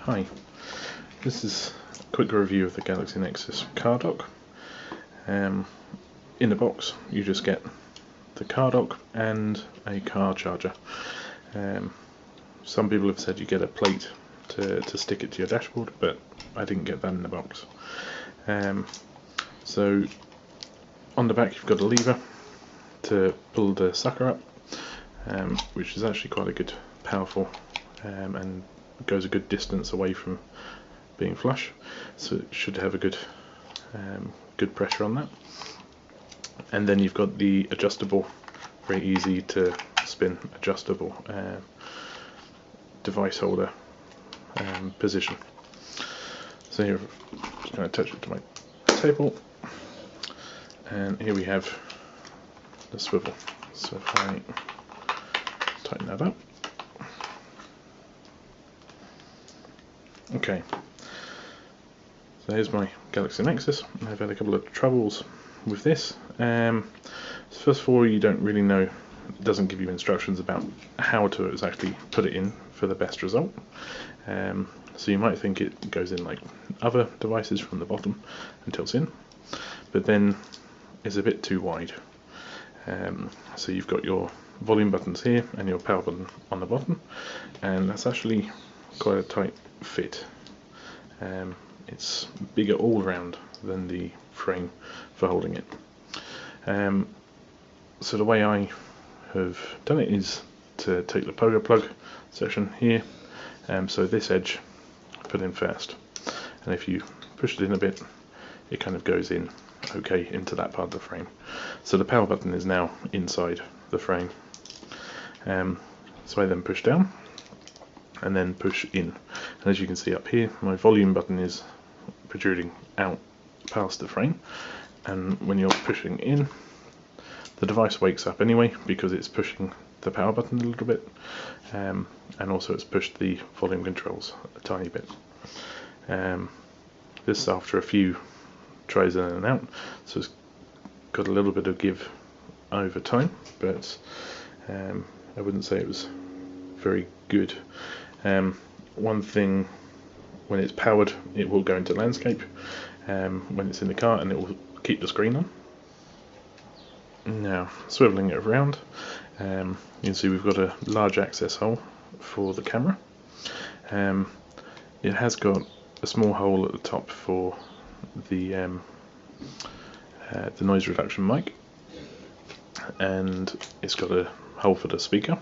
Hi, this is a quick review of the Galaxy Nexus car dock. In the box you just get the car dock and a car charger. Some people have said you get a plate to stick it to your dashboard, but I didn't get that in the box. So on the back you've got a lever to pull the sucker up, which is actually quite a good, powerful, and goes a good distance away from being flush, so it should have a good pressure on that. And then you've got the adjustable, very easy to spin adjustable device holder position. So here I'm just going to attach it to my table, and here we have the swivel. So if I tighten that up, okay, so here's my Galaxy Nexus. I've had a couple of troubles with this. First of all, you don't really know, it doesn't give you instructions about how to exactly put it in for the best result. So you might think it goes in like other devices from the bottom and tilts in, but then it's a bit too wide. So you've got your volume buttons here and your power button on the bottom, and that's actually quite a tight fit. It's bigger all round than the frame for holding it. So the way I have done it is to take the pogo plug section here, so this edge I put in first, and if you push it in a bit it kind of goes in okay into that part of the frame. So the power button is now inside the frame. So I then push down and then push in, and as you can see up here my volume button is protruding out past the frame, and when you're pushing in the device wakes up anyway because it's pushing the power button a little bit, and also it's pushed the volume controls a tiny bit. This after a few tries in and out, so it's got a little bit of give over time, but I wouldn't say it was very good. One thing, when it's powered it will go into landscape, when it's in the car, and it will keep the screen on. Now swiveling it around, you can see we've got a large access hole for the camera. It has got a small hole at the top for the noise reduction mic, and it's got a hole for the speaker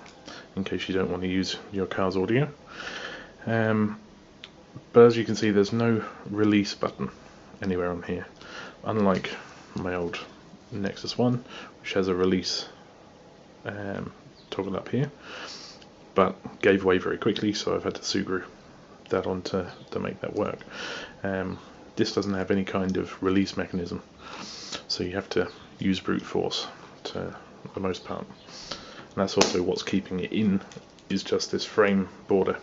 in case you don't want to use your car's audio. But as you can see there's no release button anywhere on here, unlike my old Nexus 1 which has a release toggle up here, but gave way very quickly, so I've had to Subaru that on to make that work. This doesn't have any kind of release mechanism, so you have to use brute force to the most part, and that's also what's keeping it in, is just this frame border.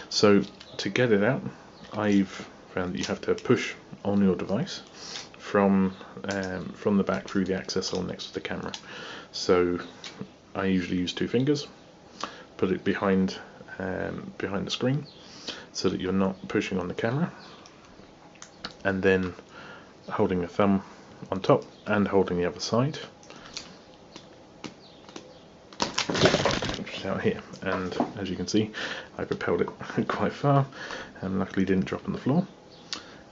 So to get it out, I've found that you have to push on your device from the back through the access hole next to the camera. So I usually use 2 fingers, put it behind the screen so that you're not pushing on the camera, and then holding a thumb on top and holding the other side out here, and as you can see I propelled it quite far and luckily didn't drop on the floor.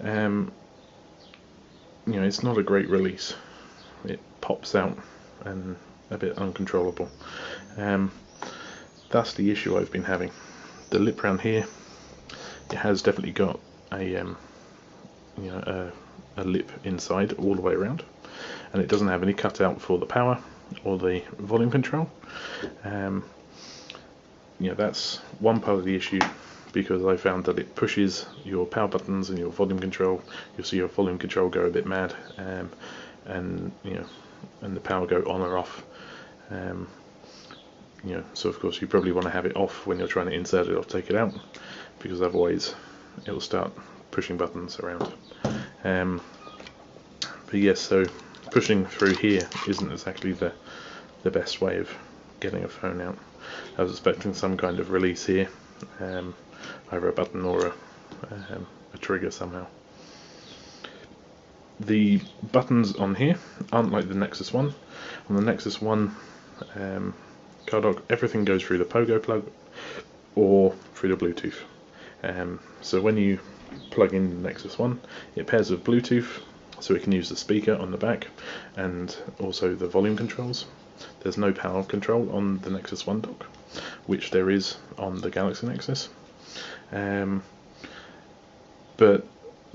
You know, it's not a great release, it pops out and a bit uncontrollable. That's the issue I've been having. The lip round here, it has definitely got a a lip inside all the way around, and it doesn't have any cutout for the power or the volume control. That's one part of the issue, because I found that it pushes your power buttons and your volume control. You'll see your volume control go a bit mad, and the power go on or off. So of course you probably want to have it off when you're trying to insert it or take it out, because otherwise it will start pushing buttons around. But yes, so pushing through here isn't exactly the best way of getting a phone out. I was expecting some kind of release here, either a button or a trigger somehow. The buttons on here aren't like the Nexus 1. On the Nexus 1 car dock, everything goes through the Pogo plug or through the Bluetooth. So when you plug in the Nexus 1, it pairs with Bluetooth, so it can use the speaker on the back and also the volume controls. There's no power control on the Nexus 1 dock, which there is on the Galaxy Nexus. But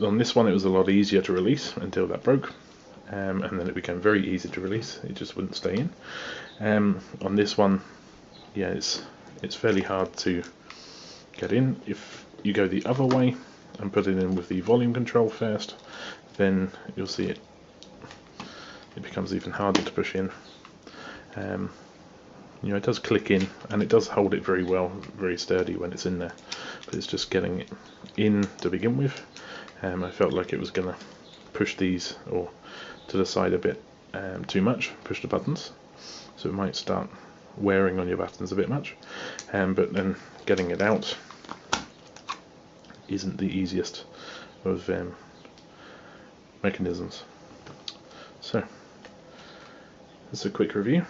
on this one it was a lot easier to release until that broke, and then it became very easy to release. It just wouldn't stay in. On this one, yeah, it's fairly hard to get in. If you go the other way and put it in with the volume control first, then you'll see it becomes even harder to push in. It does click in, and it does hold it very well, very sturdy when it's in there, but it's just getting it in to begin with. I felt like it was going to push these or to the side a bit too much, push the buttons, so it might start wearing on your buttons a bit much, but then getting it out isn't the easiest of mechanisms. So that's a quick review.